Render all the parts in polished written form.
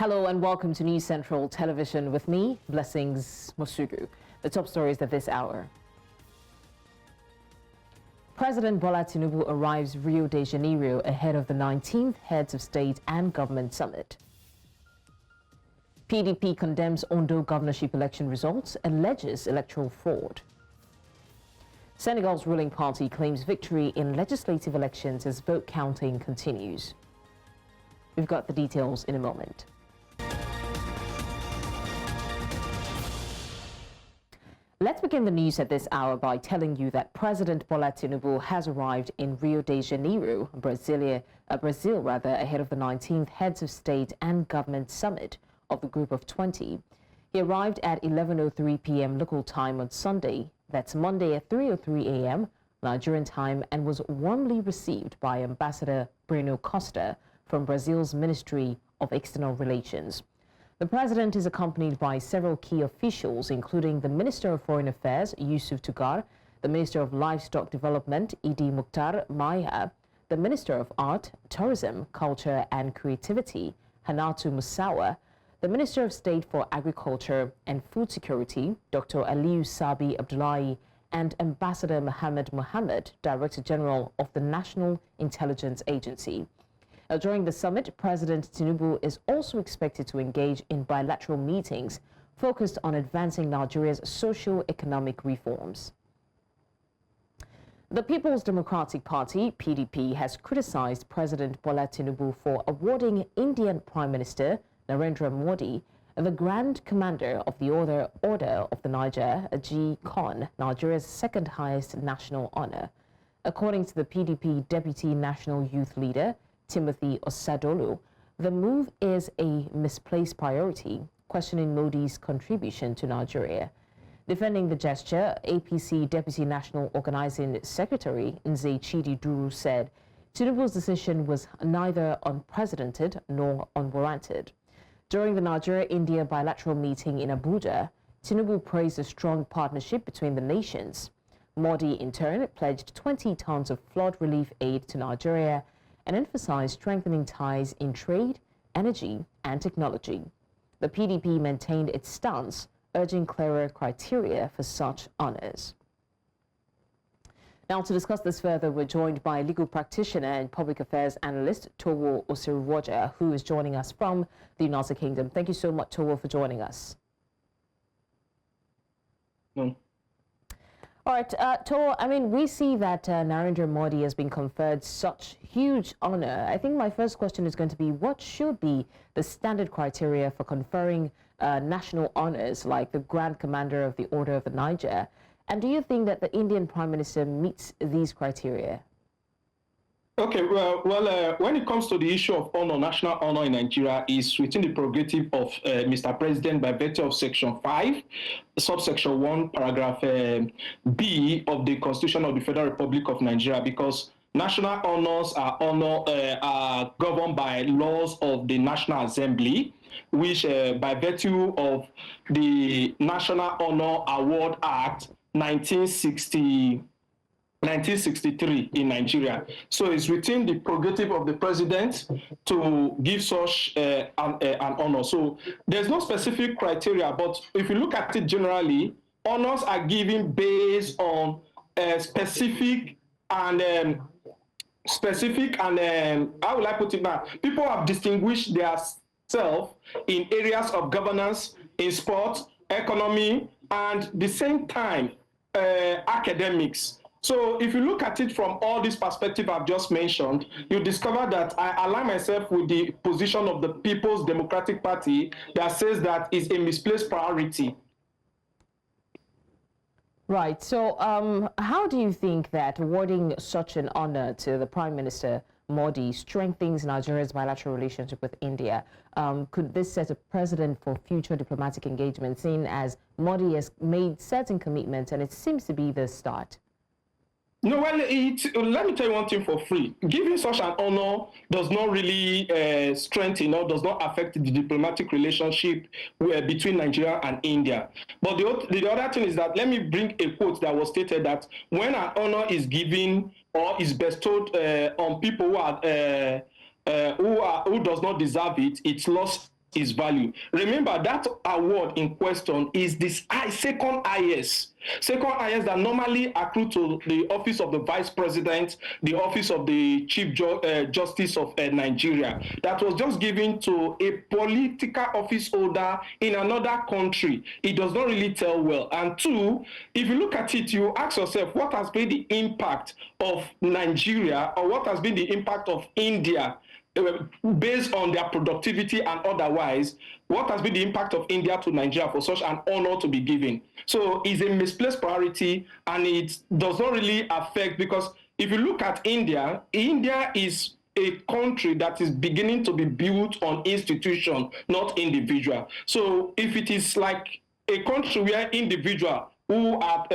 Hello and welcome to News Central Television with me, Blessings Mosugu. The top stories at this hour. President Bola Tinubu arrives Rio de Janeiro ahead of the 19th Heads of State and Government Summit. PDP condemns Ondo governorship election results, alleges electoral fraud. Senegal's ruling party claims victory in legislative elections as vote counting continues. We've got the details in a moment. Let's begin the news at this hour by telling you that President Bola Tinubu has arrived in Rio de Janeiro, Brazil, ahead of the 19th Heads of State and Government Summit of the Group of 20. He arrived at 11:03 p.m. local time on Sunday, that's Monday at 3:03 a.m. Nigerian time, and was warmly received by Ambassador Breno Costa from Brazil's Ministry of External Relations. The president is accompanied by several key officials, including the Minister of Foreign Affairs, Yusuf Tugar, the Minister of Livestock Development, Idi Mukhtar Maya, the Minister of Art, Tourism, Culture and Creativity, Hanatu Musawa, the Minister of State for Agriculture and Food Security, Dr. Aliyu Sabi Abdullahi, and Ambassador Mohammed, Director General of the National Intelligence Agency. During the summit, President Tinubu is also expected to engage in bilateral meetings focused on advancing Nigeria's socio-economic reforms. The People's Democratic Party, PDP, has criticized President Bola Tinubu for awarding Indian Prime Minister Narendra Modi the Grand Commander of the Order of the Niger, G20, Nigeria's second highest national honor. According to the PDP Deputy National Youth Leader, Timothy Osadolu, the move is a misplaced priority, questioning Modi's contribution to Nigeria. Defending the gesture, APC Deputy National Organizing Secretary Nze Chidi Duru said Tinubu's decision was neither unprecedented nor unwarranted. During the Nigeria-India bilateral meeting in Abuja, Tinubu praised a strong partnership between the nations. Modi, in turn, pledged 20 tons of flood relief aid to Nigeria and emphasized strengthening ties in trade, energy, and technology. The PDP maintained its stance, urging clearer criteria for such honors. Now, to discuss this further, we're joined by legal practitioner and public affairs analyst Towo Osiruwoja, who is joining us from the United Kingdom. Thank you so much, Towo, for joining us. All right, Towo, I mean, we see that Narendra Modi has been conferred such huge honor. I think my first question is going to be, what should be the standard criteria for conferring national honors like the Grand Commander of the Order of the Niger? And do you think that the Indian Prime Minister meets these criteria? Okay, when it comes to the issue of honor, national honor in Nigeria is within the prerogative of Mr. President by virtue of Section 5, subsection 1, paragraph B of the Constitution of the Federal Republic of Nigeria, because national honors are governed by laws of the National Assembly, which by virtue of the National Honor Award Act 1963 in Nigeria. So it's within the prerogative of the president to give such an honor. So there's no specific criteria, but if you look at it generally, honors are given based on specific and how will I put it now? People have distinguished themselves in areas of governance, in sports, economy, and the same time academics. So if you look at it from all these perspectives I've just mentioned, you discover that I align myself with the position of the People's Democratic Party that says that is a misplaced priority. Right. So how do you think that awarding such an honor to the Prime Minister Modi strengthens Nigeria's bilateral relationship with India? Could this set a precedent for future diplomatic engagement, seeing as Modi has made certain commitments and it seems to be the start? No, well, let me tell you one thing for free. Giving such an honor does not really strengthen or does not affect the diplomatic relationship between Nigeria and India. But the other thing is that, let me bring a quote that was stated that when an honor is given or is bestowed on people who does not deserve it, it's lost its value. Remember, that award in question is this second highest that normally accrue to the office of the vice president, the office of the chief justice of Nigeria. That was just given to a political office holder in another country. It does not really tell well. And two, if you look at it, you ask yourself, what has been the impact of Nigeria, or what has been the impact of India based on their productivity and otherwise? What has been the impact of India to Nigeria for such an honor to be given? So it's a misplaced priority, and it does not really affect, because if you look at India, India is a country that is beginning to be built on institution, not individual. So if it is like a country where individual who are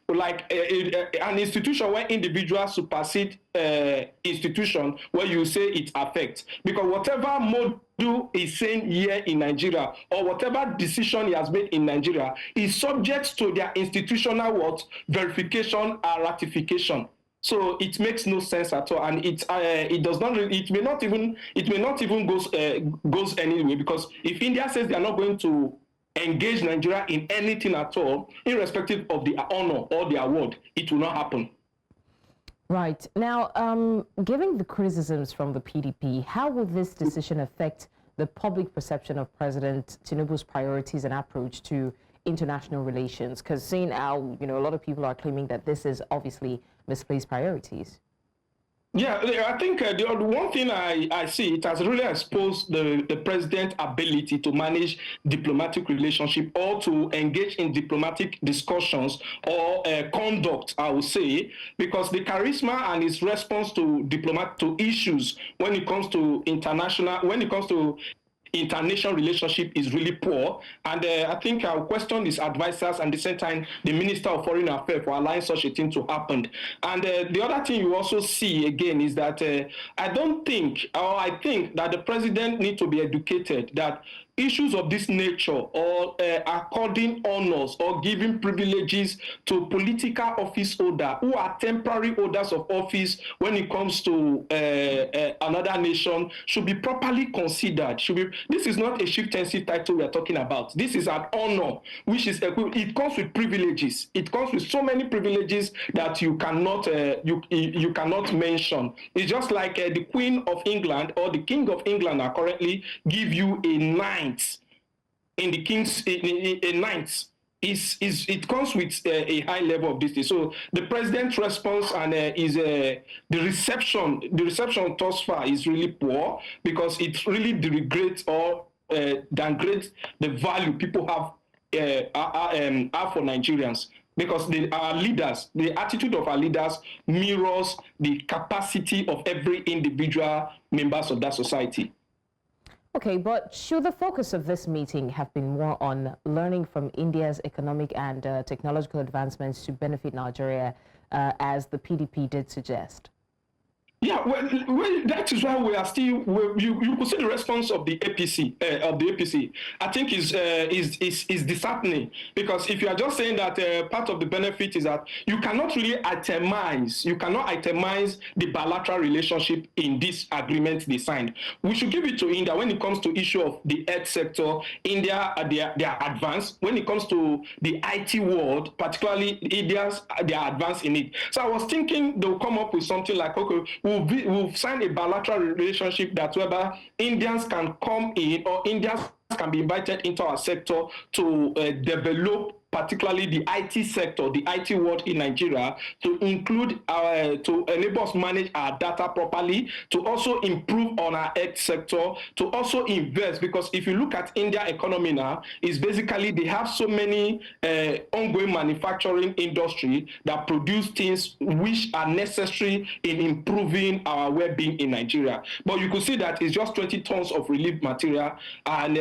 like an institution where individuals supersede institution, where you say it affects, because whatever Modu is saying here in Nigeria, or whatever decision he has made in Nigeria, is subject to their institutional verification and ratification. So it makes no sense at all, and it does not. It may not even goes anywhere, because if India says they are not going to engage Nigeria in anything at all, irrespective of the honor or the award, it will not happen. Right. Now, given the criticisms from the PDP, how will this decision affect the public perception of President Tinubu's priorities and approach to international relations? Because seeing how, a lot of people are claiming that this is obviously misplaced priorities. Yeah, I think the one thing I see, it has really exposed the president's ability to manage diplomatic relationship, or to engage in diplomatic discussions or conduct, I would say, because the charisma and his response to issues when it comes to international relationship is really poor. And I think I'll question his advisors and at the same time the Minister of Foreign Affairs for allowing such a thing to happen. And the other thing you also see again is that I think that the president needs to be educated that issues of this nature, or according honors or giving privileges to political office holders who are temporary holders of office when it comes to another nation, should be properly considered. This is not a chieftaincy title we are talking about. This is an honor, which is it comes with privileges. It comes with so many privileges that you cannot you cannot mention. It's just like the Queen of England or the King of England are currently give you a ninth in the king's a ninth. It comes with a high level of this. So the president's response and the reception thus far is really poor, because it really degrades or downgrades the value people have for Nigerians, because our leaders, the attitude of our leaders mirrors the capacity of every individual members of that society. Okay, but should the focus of this meeting have been more on learning from India's economic and technological advancements to benefit Nigeria, as the PDP did suggest? Yeah, well, that is why we are still. You could see the response of the APC. I think is disheartening, because if you are just saying that part of the benefit is that you cannot really itemize. You cannot itemize the bilateral relationship in this agreement they signed. We should give it to India when it comes to issue of the health sector. India, they are advanced when it comes to the IT world, particularly India's. They are advanced in it. So I was thinking they'll come up with something like, okay, we'll sign a bilateral relationship that whereby Indians can come in, or Indians can be invited into our sector to develop particularly the IT sector, the IT world in Nigeria, to include to enable us manage our data properly, to also improve on our health sector, to also invest, because if you look at India economy now, is basically they have so many ongoing manufacturing industry that produce things which are necessary in improving our well-being in Nigeria. But you could see that it's just 20 tons of relief material, and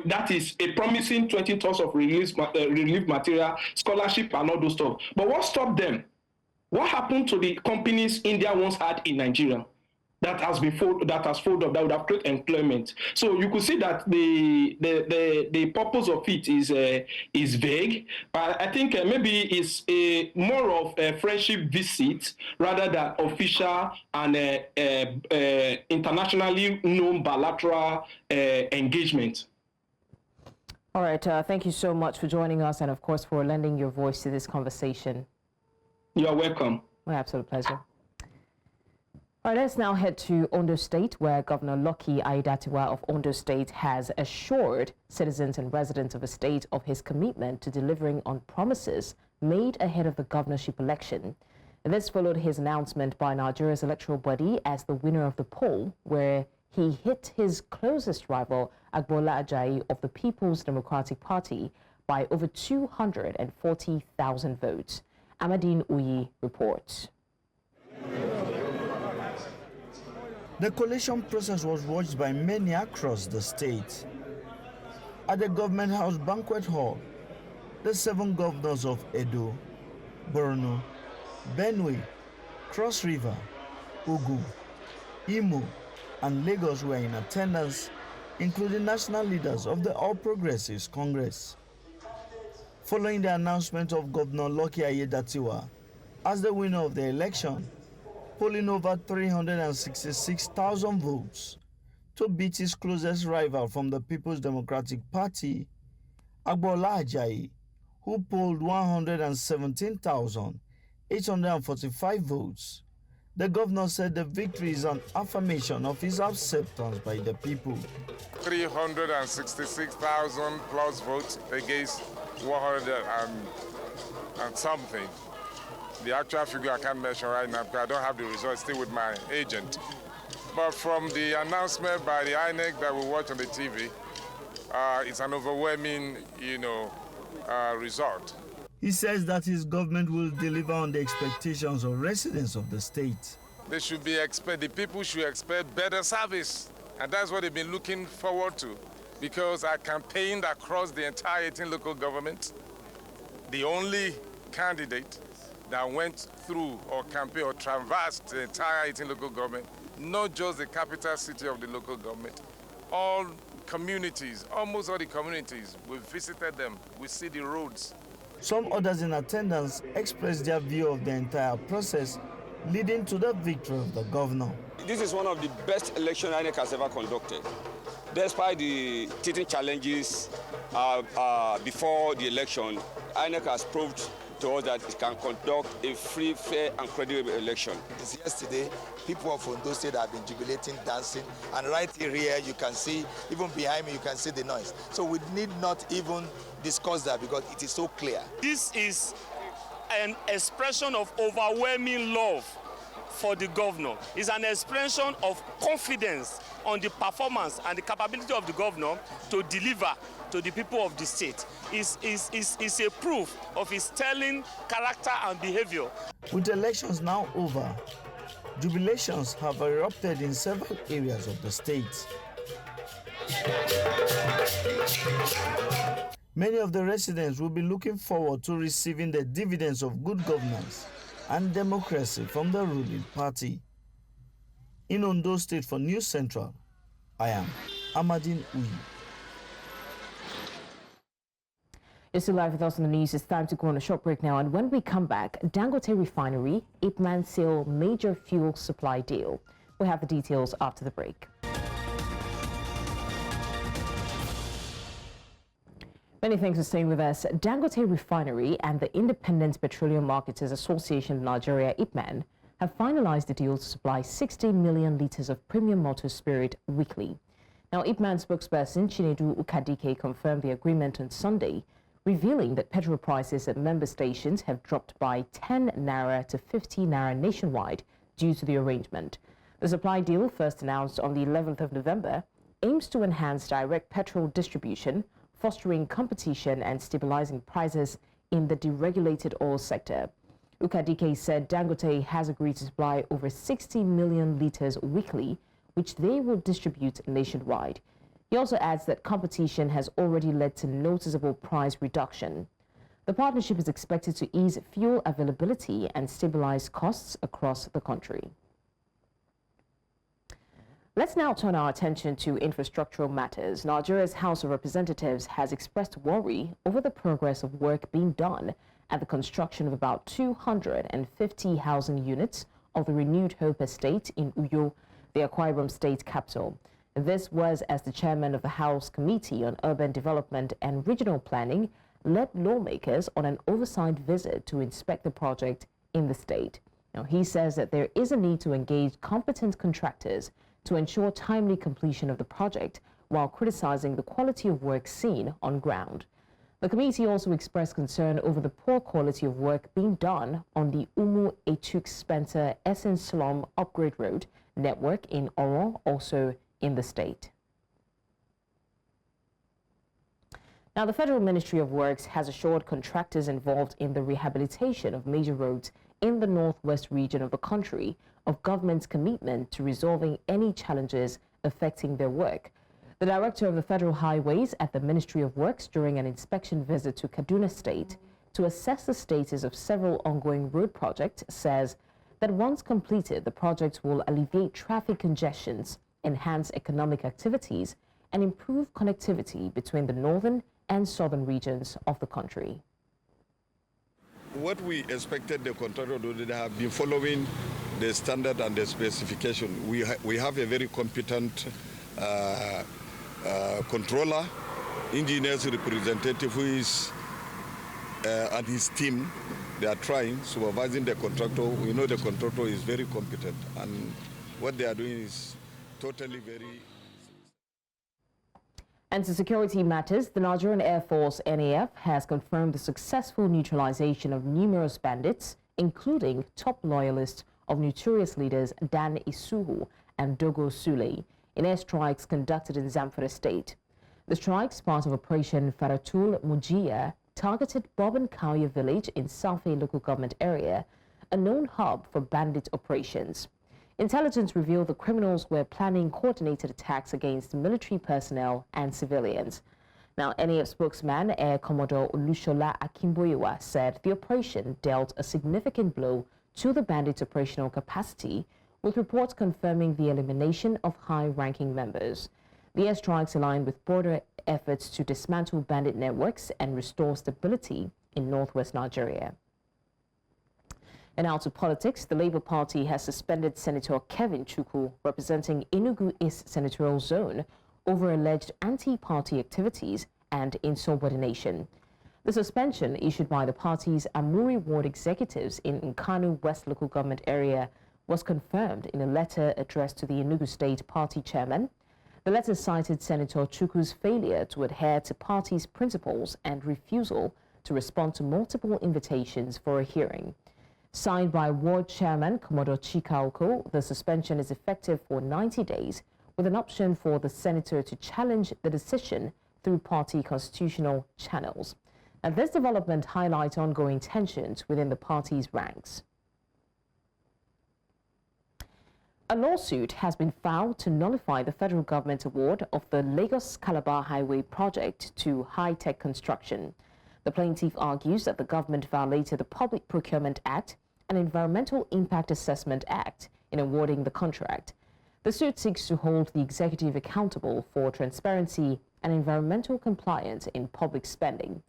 that is a promising 20 tons of relief material, scholarship, and all those stuff. But what stopped them? What happened to the companies India once had in Nigeria? that has folded up, that would have created employment. So you could see that the purpose of it is vague. But I think maybe it's more of a friendship visit rather than official and internationally known bilateral engagement. All right, thank you so much for joining us and, of course, for lending your voice to this conversation. You're welcome. My absolute pleasure. All right, let's now head to Ondo State, where Governor Lucky Aiyedatiwa of Ondo State has assured citizens and residents of the state of his commitment to delivering on promises made ahead of the governorship election. And this followed his announcement by Nigeria's electoral body as the winner of the poll, where he hit his closest rival, Agbola Ajayi of the People's Democratic Party, by over 240,000 votes. Amadine Uyi reports. The collation process was watched by many across the state. At the Government House Banquet Hall, the 7 governors of Edo, Borno, Benue, Cross River, Ogun, Imo, and Lagos were in attendance, including national leaders of the All Progressives Congress. Following the announcement of Governor Lucky Aiyedatiwa as the winner of the election, polling over 366,000 votes to beat his closest rival from the People's Democratic Party, Agbola Ajayi, who polled 117,845 votes. The governor said the victory is an affirmation of his acceptance by the people. 366,000 plus votes against 100 and something. The actual figure I can't mention right now because I don't have the results, still with my agent. But from the announcement by the INEC that we watch on the TV, it's an overwhelming, result. He says that his government will deliver on the expectations of residents of the state. They should be the people should expect better service, and that's what they've been looking forward to. Because I campaigned across the entire 18 local governments, the only candidate that went through or campaigned or traversed the entire 18 local government, not just the capital city of the local government, all communities, almost all the communities, we visited them, we see the roads. Some others in attendance expressed their view of the entire process, leading to the victory of the governor. This is one of the best elections INEC has ever conducted. Despite the teething challenges before the election, INEC has proved to us that it can conduct a free, fair, and credible election. Since yesterday, people of Ondo State have been jubilating, dancing, and right here you can see, even behind me, you can see the noise. So we need not even discuss that because it is so clear. This is an expression of overwhelming love for the governor. It's an expression of confidence on the performance and the capability of the governor to deliver to the people of the state. It's a proof of his sterling character and behavior. With elections now over, jubilations have erupted in several areas of the state. Many of the residents will be looking forward to receiving the dividends of good governance and democracy from the ruling party. In Ondo State for News Central, I am Amadine Uyi. You're still live with us on the news. It's time to go on a short break now. And when we come back, Dangote Refinery, Ipman seal major fuel supply deal. We'll have the details after the break. Many thanks for staying with us. Dangote Refinery and the Independent Petroleum Marketers Association of Nigeria, Ipman, have finalized the deal to supply 60 million litres of premium malted spirit weekly. Now, Ipman spokesperson Chinedu Ukadike confirmed the agreement on Sunday, revealing that petrol prices at member stations have dropped by 10 naira to 50 naira nationwide due to the arrangement. The supply deal, first announced on the 11th of November, aims to enhance direct petrol distribution, fostering competition and stabilizing prices in the deregulated oil sector. Ukadike said Dangote has agreed to supply over 60 million litres weekly, which they will distribute nationwide. He also adds that competition has already led to noticeable price reduction. The partnership is expected to ease fuel availability and stabilize costs across the country. Let's now turn our attention to infrastructural matters. Nigeria's House of Representatives has expressed worry over the progress of work being done at the construction of about 250 housing units of the renewed Hope Estate in Uyo, the Akwa Ibom State capital. This was as the chairman of the House Committee on Urban Development and Regional Planning led lawmakers on an oversight visit to inspect the project in the state. Now, he says that there is a need to engage competent contractors to ensure timely completion of the project while criticizing the quality of work seen on ground. The committee also expressed concern over the poor quality of work being done on the Umu Echuk Spencer Essen Slum Upgrade Road network in Oro, also in the state. Now, the Federal Ministry of Works has assured contractors involved in the rehabilitation of major roads in the northwest region of the country of government's commitment to resolving any challenges affecting their work. The director of the Federal Highways at the Ministry of Works during an inspection visit to Kaduna State to assess the status of several ongoing road projects says that once completed, the project will alleviate traffic congestions, enhance economic activities, and improve connectivity between the northern and southern regions of the country. What we expected the contractor to do, they have been following the standard and the specification. We have a very competent controller, engineers representative who is and his team. They are trying, supervising the contractor. We know the contractor is very competent, and what they are doing is totally very. And to security matters, the Nigerian Air Force, NAF, has confirmed the successful neutralization of numerous bandits, including top loyalists of notorious leaders Dan Isuhu and Dogo Sule, in airstrikes conducted in Zamfara State. The strikes, part of Operation Faratul Mujiya, targeted Boban Kauye village in Safe local government area, a known hub for bandit operations. Intelligence revealed the criminals were planning coordinated attacks against military personnel and civilians. Now, NAF spokesman Air Commodore Olushola Akimboyewa said the operation dealt a significant blow to the bandits' operational capacity, with reports confirming the elimination of high-ranking members. The airstrikes aligned with broader efforts to dismantle bandit networks and restore stability in northwest Nigeria. And now to politics. The Labour Party has suspended Senator Kevin Chukwu, representing Enugu East Senatorial Zone, over alleged anti-party activities and insubordination. The suspension, issued by the party's Amuri Ward executives in Nkanu West local government area, was confirmed in a letter addressed to the Enugu State Party chairman. The letter cited Senator Chukwu's failure to adhere to party's principles and refusal to respond to multiple invitations for a hearing. Signed by Ward Chairman Commodore Chika Oko, the suspension is effective for 90 days, with an option for the senator to challenge the decision through party constitutional channels. And this development highlights ongoing tensions within the party's ranks. A lawsuit has been filed to nullify the federal government award of the Lagos-Calabar Highway project to High-Tech Construction. The plaintiff argues that the government violated the Public Procurement Act and Environmental Impact Assessment Act in awarding the contract. The suit seeks to hold the executive accountable for transparency and environmental compliance in public spending.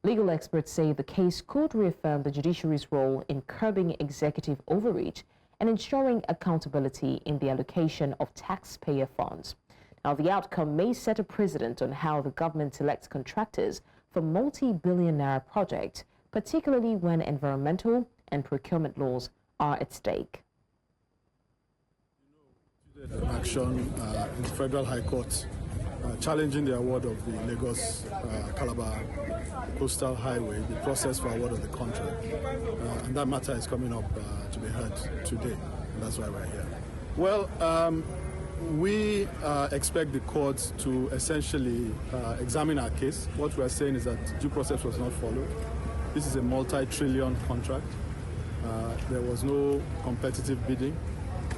Legal experts say the case could reaffirm the judiciary's role in curbing executive overreach and ensuring accountability in the allocation of taxpayer funds. Now, the outcome may set a precedent on how the government selects contractors for multi-billion naira projects, particularly when environmental and procurement laws are at stake. Action in the Federal High Court challenging the award of the Lagos-Calabar Coastal Highway, the process for award of the contract. And that matter is coming up to be heard today, and that's why we're here. Well, we expect the court to essentially examine our case. What we're saying is that due process was not followed. This is a multi-trillion contract. There was no competitive bidding.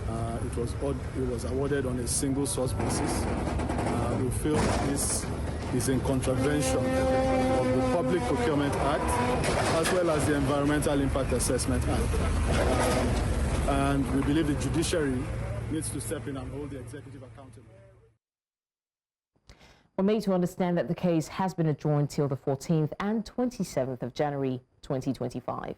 It was awarded on a single source basis. We feel that this is in contravention of the Public Procurement Act as well as the Environmental Impact Assessment Act. And we believe the judiciary needs to step in and hold the executive accountable. We're made to understand that the case has been adjourned till the 14th and 27th of January 2025.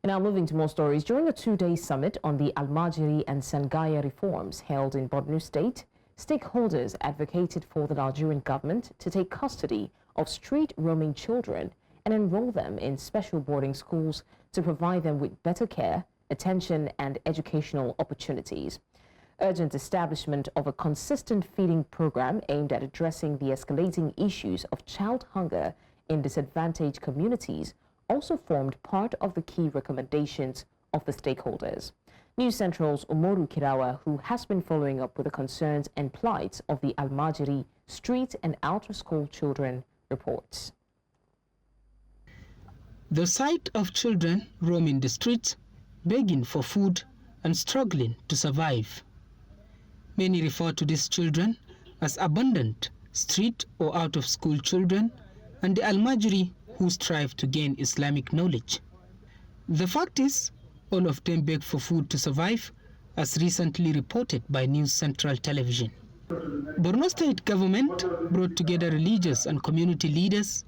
And now moving to more stories. During a two-day summit on the Almajiri and Sangaya reforms held in Borno State, stakeholders advocated for the Nigerian government to take custody of street roaming children and enroll them in special boarding schools to provide them with better care, attention and educational opportunities. Urgent establishment of a consistent feeding program aimed at addressing the escalating issues of child hunger in disadvantaged communities also formed part of the key recommendations of the stakeholders. News Central's Umoru Kirawa, who has been following up with the concerns and plights of the Almajiri street and outer-school children, reports. The sight of children roaming the streets, begging for food and struggling to survive. Many refer to these children as abandoned street or out-of-school children and the Almajiri who strive to gain Islamic knowledge. The fact is, all of them beg for food to survive, as recently reported by News Central Television. Borno State government brought together religious and community leaders,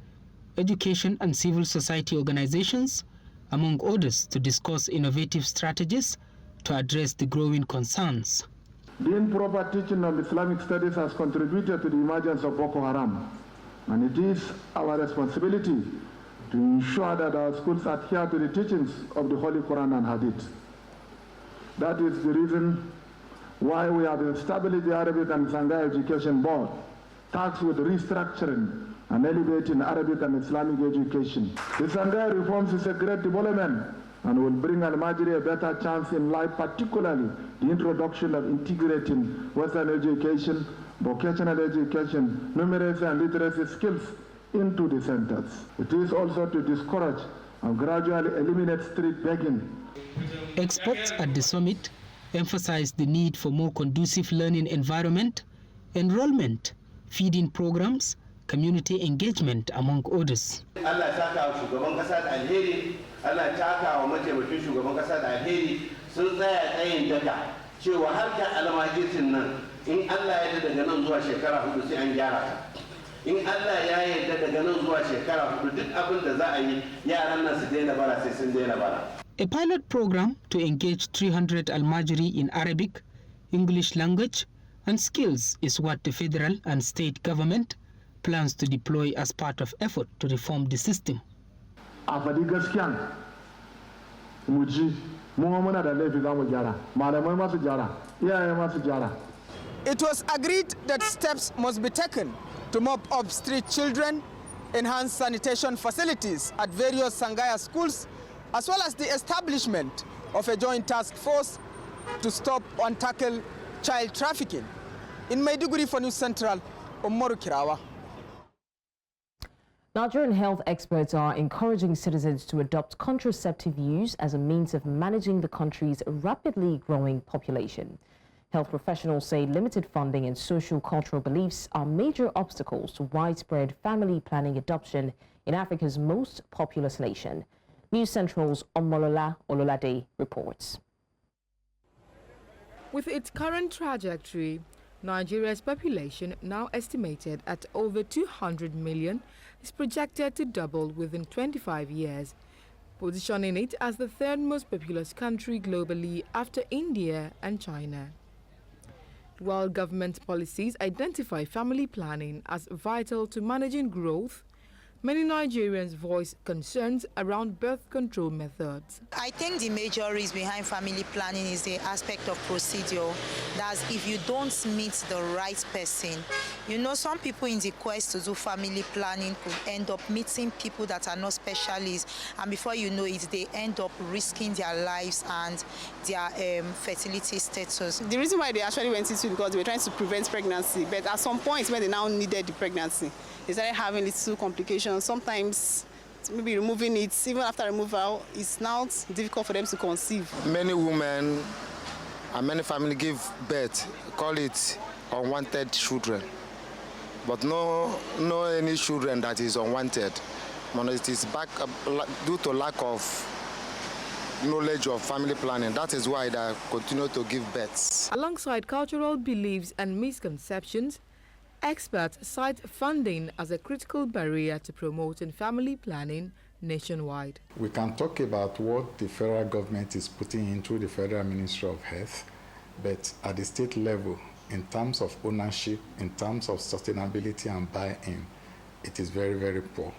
education and civil society organizations, among others, to discuss innovative strategies to address the growing concerns. The improper teaching of Islamic studies has contributed to the emergence of Boko Haram, and it is our responsibility to ensure that our schools adhere to the teachings of the Holy Quran and Hadith. That is the reason why we have established the Arabic and Sangha Education Board, tasked with restructuring and elevating Arabic and Islamic education. The Sangha reforms is a great development and will bring Al-Majri a better chance in life, particularly the introduction of integrating Western education, vocational education, numeracy and literacy skills into the centers. It is also to discourage and gradually eliminate street begging. Experts at the summit emphasized the need for more conducive learning environment, enrollment, feeding programs, community engagement, among others. Allah taka wa shugaban kasa da alheri, Allah taka wa mataimakin shugaban kasa da alheri, sun tsaya tsayin daga cewa harkar almajirin nan in Allah ya yarda daga nan zuwa shekara 4 sai an gyara ta. In Allah ya yarda daga nan zuwa shekara 4 duk abin da za a yi yaran nan su daina bara sai sun daina bara. A pilot program to engage 300 Almajiri in Arabic, English language and skills is what the federal and state government plans to deploy as part of effort to reform the system. It was agreed that steps must be taken to mop up street children, enhance sanitation facilities at various Sangaya schools, as well as the establishment of a joint task force to stop and tackle child trafficking. In Maiduguri for News Central, Umoru Kirawa. Nigerian health experts are encouraging citizens to adopt contraceptive use as a means of managing the country's rapidly growing population. Health professionals say limited funding and social-cultural beliefs are major obstacles to widespread family planning adoption in Africa's most populous nation. News Central's Omolola Ololade reports. With its current trajectory, Nigeria's population, now estimated at over 200 million, is projected to double within 25 years, positioning it as the third most populous country globally after India and China. While government policies identify family planning as vital to managing growth, many Nigerians voice concerns around birth control methods. I think the major reason behind family planning is the aspect of procedure. That's if you don't meet the right person. You know, some people in the quest to do family planning could end up meeting people that are not specialists, and before you know it, they end up risking their lives and their fertility status. The reason why they actually went into it because they were trying to prevent pregnancy, but at some point when they now needed the pregnancy, they started having little complications. Sometimes maybe removing it, even after removal, it's now difficult for them to conceive. Many women and many families give birth, call it unwanted children. But no any children that is unwanted. It is due to lack of knowledge of family planning. That is why they continue to give births. Alongside cultural beliefs and misconceptions, experts cite funding as a critical barrier to promoting family planning nationwide. We can talk about what the federal government is putting into the Federal Ministry of Health, but at the state level, in terms of ownership, in terms of sustainability and buy-in, it is very, very poor.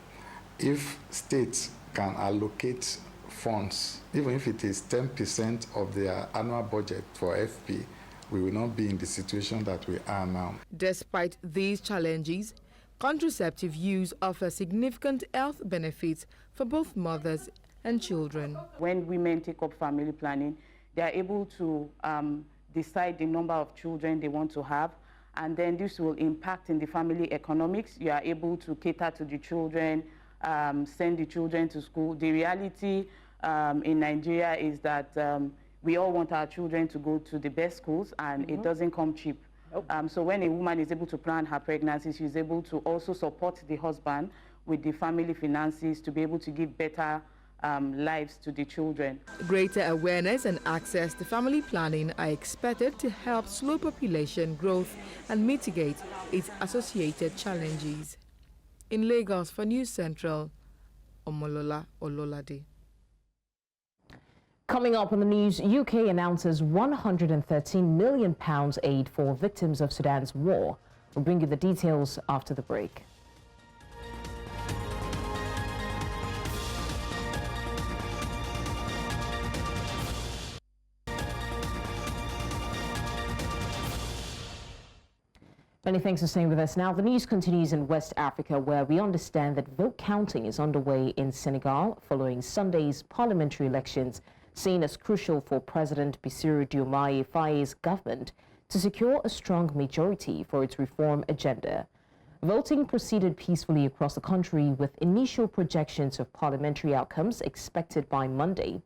If states can allocate funds, even if it is 10% of their annual budget for FP, we will not be in the situation that we are now. Despite these challenges, contraceptive use offers significant health benefits for both mothers and children. When women take up family planning, they are able to decide the number of children they want to have, and then this will impact in the family economics. You are able to cater to the children, send the children to school. The reality in Nigeria is that we all want our children to go to the best schools, and it doesn't come cheap. So when a woman is able to plan her pregnancy, she's able to also support the husband with the family finances to be able to give better lives to the children. Greater awareness and access to family planning are expected to help slow population growth and mitigate its associated challenges. In Lagos for News Central, Omolola Ololade. Coming up on the news, UK announces £113 million aid for victims of Sudan's war. We'll bring you the details after the break. Many thanks for staying with us. Now, the news continues in West Africa, where we understand that vote counting is underway in Senegal following Sunday's parliamentary elections, seen as crucial for President Bassirou Diomaye Faye's government to secure a strong majority for its reform agenda. Voting proceeded peacefully across the country, with initial projections of parliamentary outcomes expected by Monday.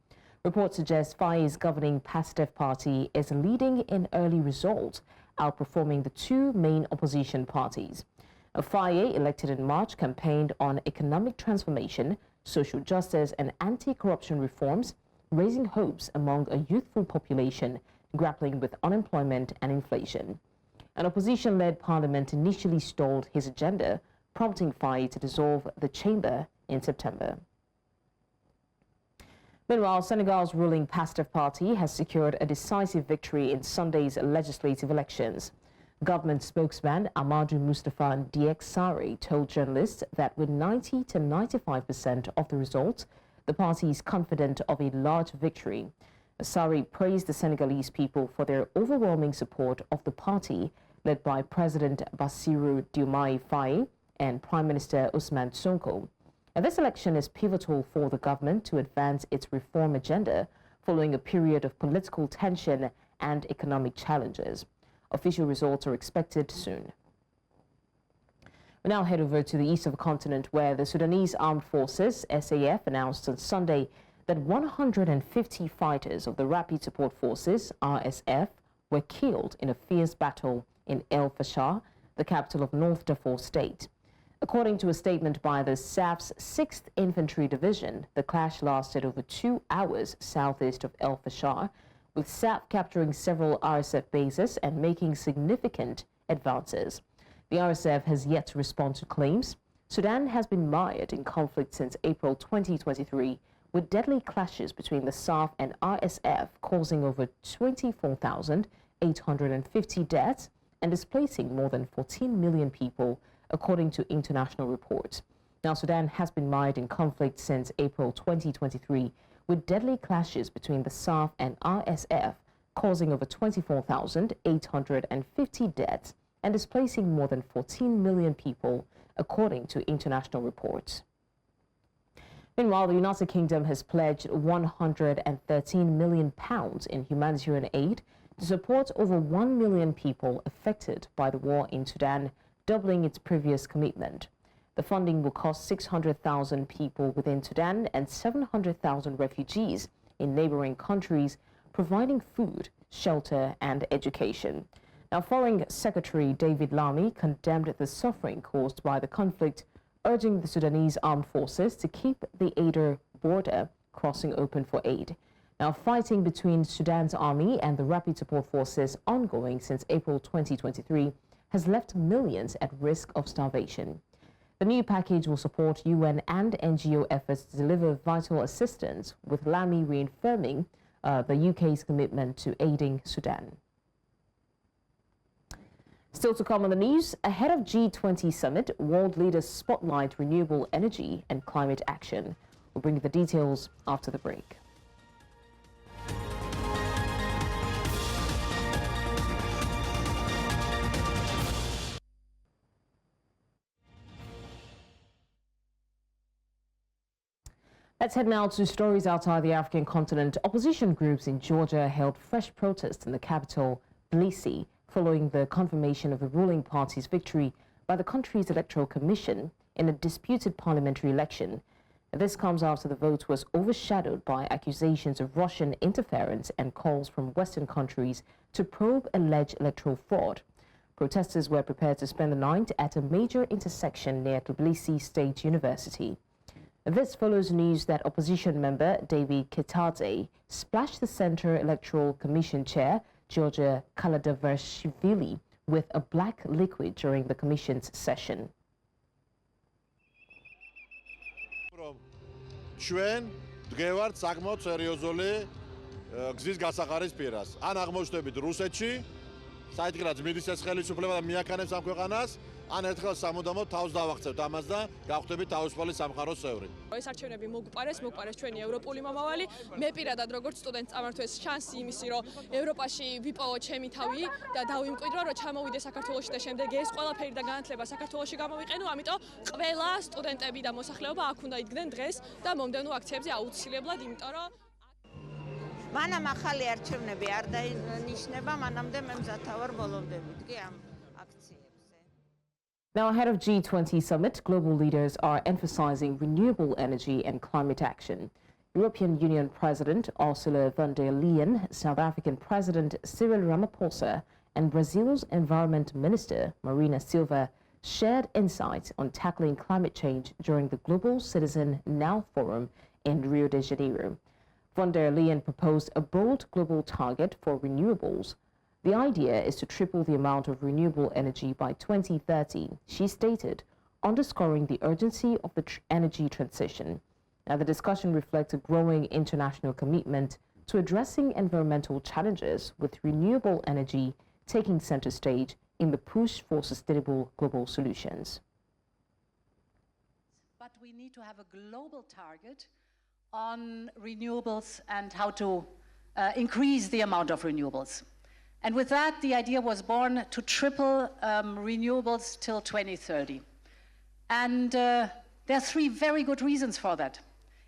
Reports suggest Faye's governing PASTEF party is leading in early results, outperforming the two main opposition parties. Faye, elected in March, campaigned on economic transformation, social justice and anti-corruption reforms, raising hopes among a youthful population grappling with unemployment and inflation. An opposition-led parliament initially stalled his agenda, prompting Faye to dissolve the chamber in September. Meanwhile, Senegal's ruling PASTEF party has secured a decisive victory in Sunday's legislative elections. Government spokesman Amadou Moustapha Diek Sarr told journalists that with 90 to 95% of the results, the party is confident of a large victory. Sarr praised the Senegalese people for their overwhelming support of the party, led by President Bassirou Diomaye Faye and Prime Minister Ousmane Sonko. And this election is pivotal for the government to advance its reform agenda following a period of political tension and economic challenges. Official results are expected soon. We now head over to the east of the continent, where the Sudanese Armed Forces, SAF, announced on Sunday that 150 fighters of the Rapid Support Forces, RSF, were killed in a fierce battle in El Fasher, the capital of North Darfur State. According to a statement by the SAF's 6th Infantry Division, the clash lasted over 2 hours southeast of El Fasher, with SAF capturing several RSF bases and making significant advances. The RSF has yet to respond to claims. Sudan has been mired in conflict since April 2023, with deadly clashes between the SAF and RSF causing over 24,850 deaths and displacing more than 14 million people, according to international reports. Now, Sudan has been mired in conflict since April 2023, with deadly clashes between the SAF and RSF causing over 24,850 deaths and displacing more than 14 million people, according to international reports. Meanwhile, the United Kingdom has pledged £113 million in humanitarian aid to support over 1 million people affected by the war in Sudan, doubling its previous commitment. The funding will cost 600,000 people within Sudan and 700,000 refugees in neighboring countries, providing food, shelter, and education. Now, Foreign Secretary David Lammy condemned the suffering caused by the conflict, urging the Sudanese armed forces to keep the Ader border crossing open for aid. Now, fighting between Sudan's army and the Rapid Support Forces, ongoing since April 2023, has left millions at risk of starvation. The new package will support UN and NGO efforts to deliver vital assistance, with Lamy reaffirming the UK's commitment to aiding Sudan. Still to come on the news, ahead of G20 Summit, world leaders spotlight renewable energy and climate action. We'll bring you the details after the break. Let's head now to stories outside the African continent. Opposition groups in Georgia held fresh protests in the capital, Tbilisi, following the confirmation of the ruling party's victory by the country's electoral commission in a disputed parliamentary election. This comes after the vote was overshadowed by accusations of Russian interference and calls from Western countries to probe alleged electoral fraud. Protesters were prepared to spend the night at a major intersection near Tbilisi State University. This follows news that opposition member David Ketadze splashed the Central Electoral Commission chair, Georgia Kaladavershvili, with a black liquid during the commission's session. ჩვენ დგევართ საკმაოდ სერიოზული გზის გასაყარის პირას. ან აღმოჩნდებით რუსეთში, საიდანაც მიდის ეს ხელისუფლება და მიაქანებს ამ ქვეყანას, ან ერთხელ სამუდამოდ თავს დავახცევთ ამას და გავხდებით თავისუფალი სამყაროს წევრი. ეს არჩევნები მოგვყარეს ჩვენი ევროპული მომავალი. მე პირადად როგორც სტუდენტს წამართვეს შანსი იმისი, რომ ევროპაში ვიპოვო ჩემი თავი და დავიმკვიდრო, რომ ჩამოვიდე საქართველოში და შემდეგ ეს ყველაფერი და განათლება საქართველოში გამოვიყენო, ამიტომ ყველა სტუდენტები და მოსახლეობა აქ უნდა იდგნენ დღეს და მომდევნო აქციებზე აუცილებლად, იმიტომ რომ მანამ ახალი არჩევნები არ დაინიშნება, მანამდე მე მზათა ვარ ბოლომდე ამ აქციებზე. Now, ahead of G20 Summit, global leaders are emphasizing renewable energy and climate action. European Union President Ursula von der Leyen, South African President Cyril Ramaphosa, and Brazil's Environment Minister Marina Silva shared insights on tackling climate change during the Global Citizen Now Forum in Rio de Janeiro. Von der Leyen proposed a bold global target for renewables. The idea is to triple the amount of renewable energy by 2030, she stated, underscoring the urgency of the energy transition. Now, the discussion reflects a growing international commitment to addressing environmental challenges, with renewable energy taking center stage in the push for sustainable global solutions. But we need to have a global target on renewables and how to increase the amount of renewables. And with that, the idea was born to triple renewables till 2030. And there are three very good reasons for that.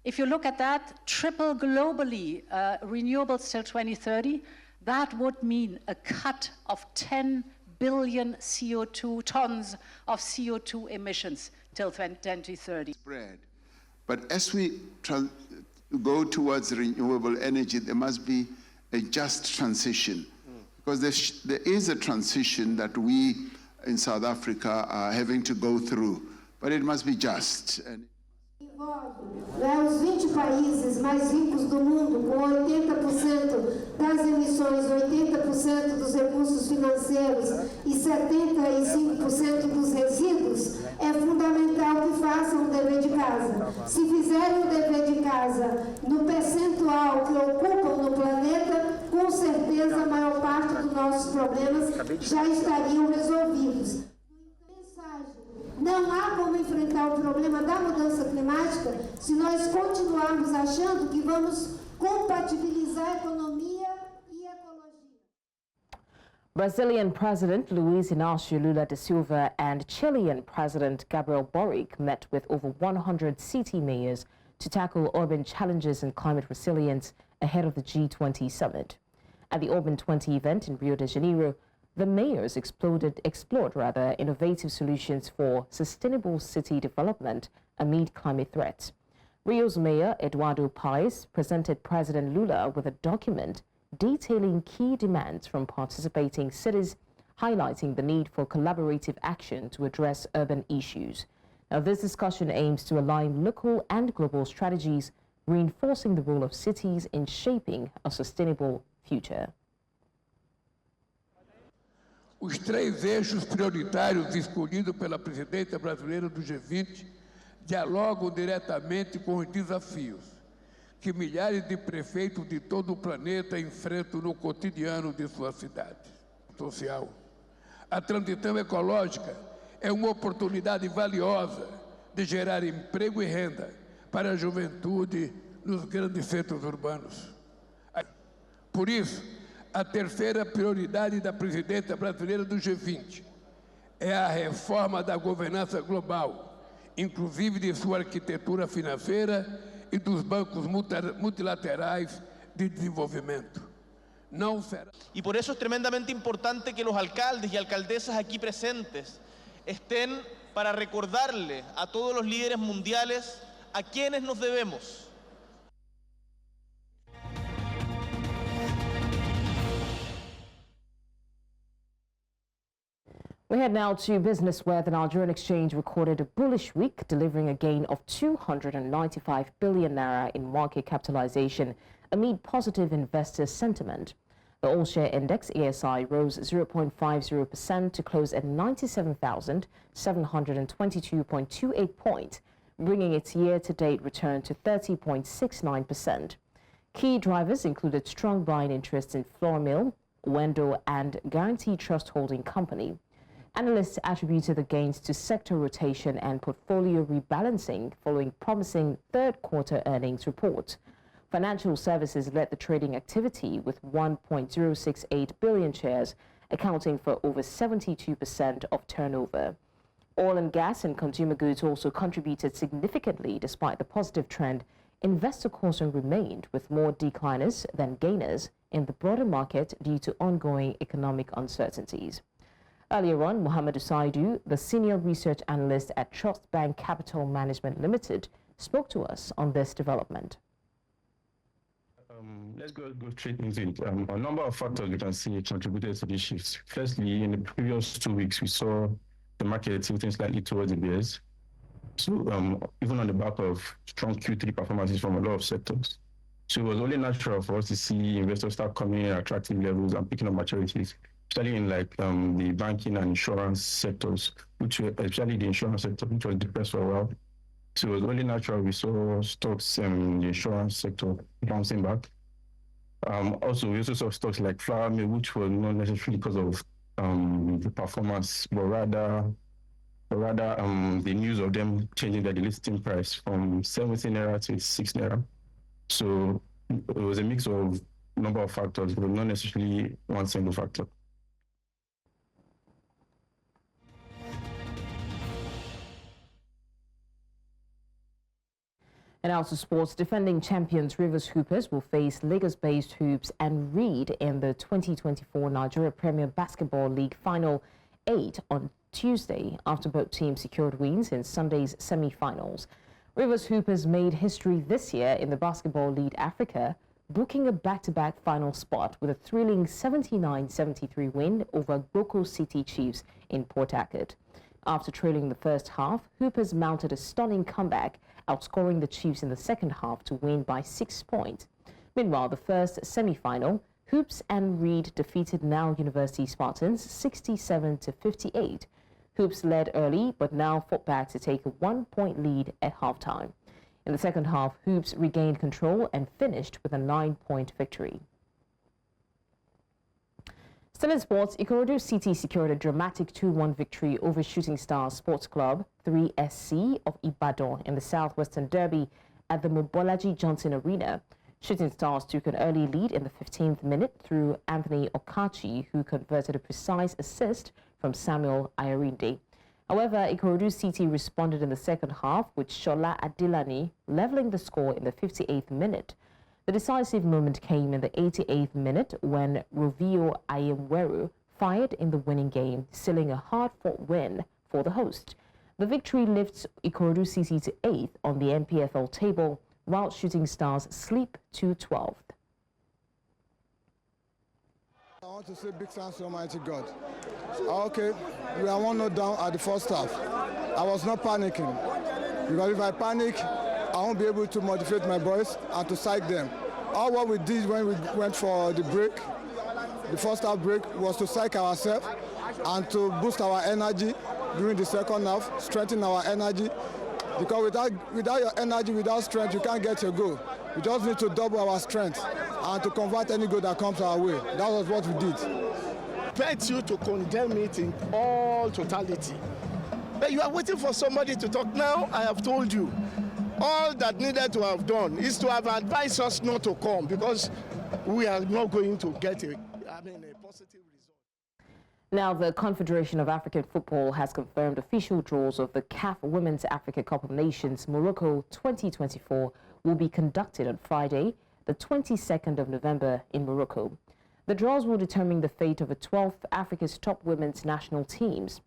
If you look at that, triple globally renewables till 2030, that would mean a cut of 10 billion tons of CO2 emissions till 2030. But as we go towards renewable energy, there must be a just transition. Because there is a transition that we in South Africa are having to go through, but it must be just. Os 20 países mais ricos do mundo, com 80% das emissões, 80% dos recursos financeiros e 75% dos resíduos, é fundamental que façam o dever de casa. Se fizerem o dever de casa no percentual que ocupam no planeta, com certeza a maior parte dos nossos problemas já estariam resolvidos. Não há como enfrentar o problema da mudança climática se nós continuarmos achando que vamos compatibilizar economia e ecologia. Brazilian President Luiz Inácio Lula da Silva and Chilean President Gabriel Boric met with over 100 city mayors to tackle urban challenges and climate resilience ahead of the G20 Summit. At the Urban 20 event in Rio de Janeiro, the mayors explored innovative solutions for sustainable city development amid climate threats. Rio's mayor, Eduardo Paes, presented President Lula with a document detailing key demands from participating cities, highlighting the need for collaborative action to address urban issues. Now, this discussion aims to align local and global strategies reinforcing the role of cities in shaping a sustainable future. Os 3 eixos prioritários escolhidos pela presidência brasileira do G20 dialogam diretamente com os desafios que milhares de prefeitos de todo o planeta enfrentam no cotidiano de suas cidades. Social. A transição ecológica é uma oportunidade valiosa de gerar emprego e renda para a juventude nos grandes centros urbanos. Por isso, a terceira prioridade da presidência brasileira do G20 é a reforma da governança global, inclusive de sua arquitetura financeira e dos bancos multilaterais de desenvolvimento. No será. Y por eso es tremendamente importante que los alcaldes y alcaldesas aquí presentes estén para recordarle a todos los líderes mundiales a quienes nos debemos. We head now to business, where the Nigerian exchange recorded a bullish week, delivering a gain of 295 billion naira in market capitalization amid positive investor sentiment. The all-share index, ASI, rose 0.50% to close at 97,722.28 points, bringing its year-to-date return to 30.69%. Key drivers included strong buying interest in Flourmill, Wendo, and Guarantee Trust Holding Company. Analysts attributed the gains to sector rotation and portfolio rebalancing following promising third-quarter earnings reports. Financial services led the trading activity with 1.068 billion shares, accounting for over 72% of turnover. Oil and gas and consumer goods also contributed significantly despite the positive trend. Investor caution remained, with more decliners than gainers in the broader market due to ongoing economic uncertainties. Earlier on, Mohammed Usaidu, the senior research analyst at Trust Bank Capital Management Limited, spoke to us on this development. Let's go straight into it. A number of factors we can see contributed to this shift. Firstly, in the previous 2 weeks, we saw the market tilting slightly towards the bears. So even on the back of strong Q3 performances from a lot of sectors. So it was only natural for us to see investors start coming in at attractive levels and picking up maturities, especially in like the banking and insurance sectors, which were, especially the insurance sector, which was depressed for a while. So it was only natural we saw stocks in the insurance sector bouncing back. Also, we also saw stocks like Flourmill, which were not necessarily because of the performance, but rather the news of them changing their listing price from 70 naira to 6 naira. So it was a mix of a number of factors, but not necessarily one single factor. And now to sports. Defending champions Rivers Hoopers will face Lagos-based Hoops and Reed in the 2024 Nigeria Premier Basketball League Final 8 on Tuesday, after both teams secured wins in Sunday's semi-finals. Rivers Hoopers made history this year in the Basketball League Africa, booking a back-to-back final spot with a thrilling 79-73 win over Boko City Chiefs in Port Harcourt. After trailing the first half, Hoopers mounted a stunning comeback, outscoring the Chiefs in the second half to win by 6 points. Meanwhile, the first semi-final, Hoops and Reed defeated Now University Spartans 67-58. Hoops led early, but now fought back to take a 1-point lead at halftime. In the second half, Hoops regained control and finished with a 9-point victory. Still in sports, Ikorodu City secured a dramatic 2-1 victory over Shooting Stars Sports Club 3SC of Ibadan in the Southwestern Derby at the Mobolaji Johnson Arena. Shooting Stars took an early lead in the 15th minute through Anthony Okachi, who converted a precise assist from Samuel Ayarinde. However, Ikorodu City responded in the second half, with Shola Adilani leveling the score in the 58th minute. The decisive moment came in the 88th minute when Rovio Ayemweru fired in the winning game, sealing a hard-fought win for the host. The victory lifts Ikorodu City to 8th on the NPFL table, while Shooting Stars slip to 12th. I want to say big thanks to Almighty God. Okay, we are 1-0 down at the first half. I was not panicking, because if I panic, I won't won't be able to motivate my boys and to psych them. All what we did when we went for the break, the first half break, was to psych ourselves and to boost our energy during the second half, strengthen our energy. Because without your energy, without strength, you can't get your goal. We just need to double our strength and to convert any goal that comes our way. That was what we did. I expect you to condemn it in all totality. But you are waiting for somebody to talk. Now I have told you, all that needed to have done is to have advised us not to come, because we are not going to get a positive result. Now, the Confederation of African Football has confirmed official draws of the CAF Women's Africa Cup of Nations Morocco 2024 will be conducted on Friday, the 22nd of November in Morocco. The draws will determine the fate of the 12th Africa's top women's national teams.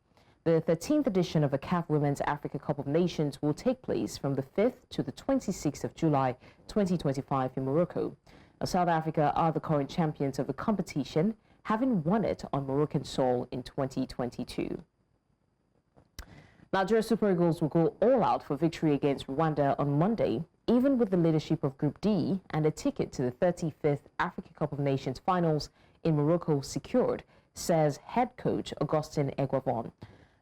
The 13th edition of the CAF Women's Africa Cup of Nations will take place from the 5th to the 26th of July 2025 in Morocco. Now, South Africa are the current champions of the competition, having won it on Moroccan soil in 2022. Nigeria Super Eagles will go all out for victory against Rwanda on Monday, even with the leadership of Group D and a ticket to the 35th Africa Cup of Nations finals in Morocco secured, says head coach Augustin Egwavon.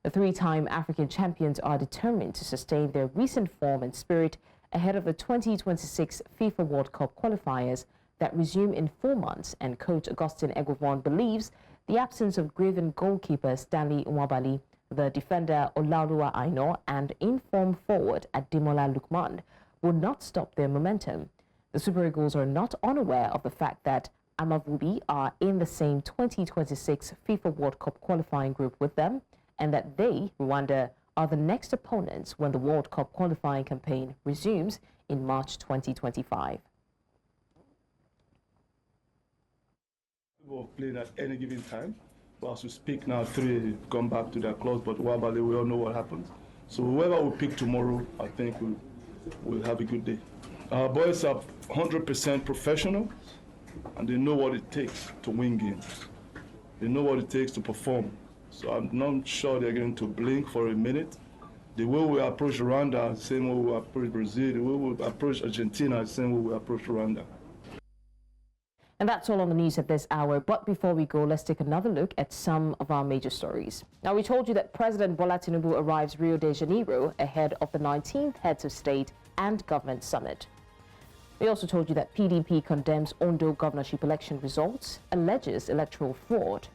The three-time African champions are determined to sustain their recent form and spirit ahead of the 2026 FIFA World Cup qualifiers that resume in 4 months, and coach Augustin Egwavon believes the absence of Graven goalkeeper Stanley Nwabali, the defender Olaoluwa Aina, and in-form forward Ademola Lookman will not stop their momentum. The Super Eagles are not unaware of the fact that Amavubi are in the same 2026 FIFA World Cup qualifying group with them, and that they, Rwanda, are the next opponents when the World Cup qualifying campaign resumes in March 2025. Of playing at any given time, but as we speak now, 3 come back to their clubs, but Wabale, we all know what happens. So whoever we pick tomorrow, I think we'll have a good day. Our boys are 100% professional, and they know what it takes to win games. They know what it takes to perform. So I'm not sure they're going to blink for a minute. The way we approach Rwanda, the same way we approach Brazil, the way we approach Argentina, the same way we approach Rwanda. And that's all on the news at this hour. But before we go, let's take another look at some of our major stories. Now, we told you that President Bola Tinubu arrives Rio de Janeiro ahead of the 19th Heads of State and Government Summit. We also told you that PDP condemns Ondo governorship election results, alleges electoral fraud.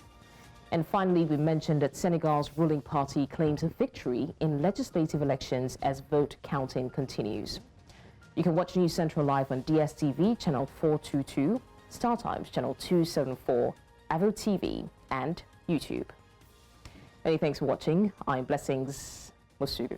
And finally, we mentioned that Senegal's ruling party claims a victory in legislative elections as vote counting continues. You can watch News Central live on DSTV, channel 422, Star Times, channel 274, Avo TV, and YouTube. Many thanks for watching. I'm Blessings Mosugu.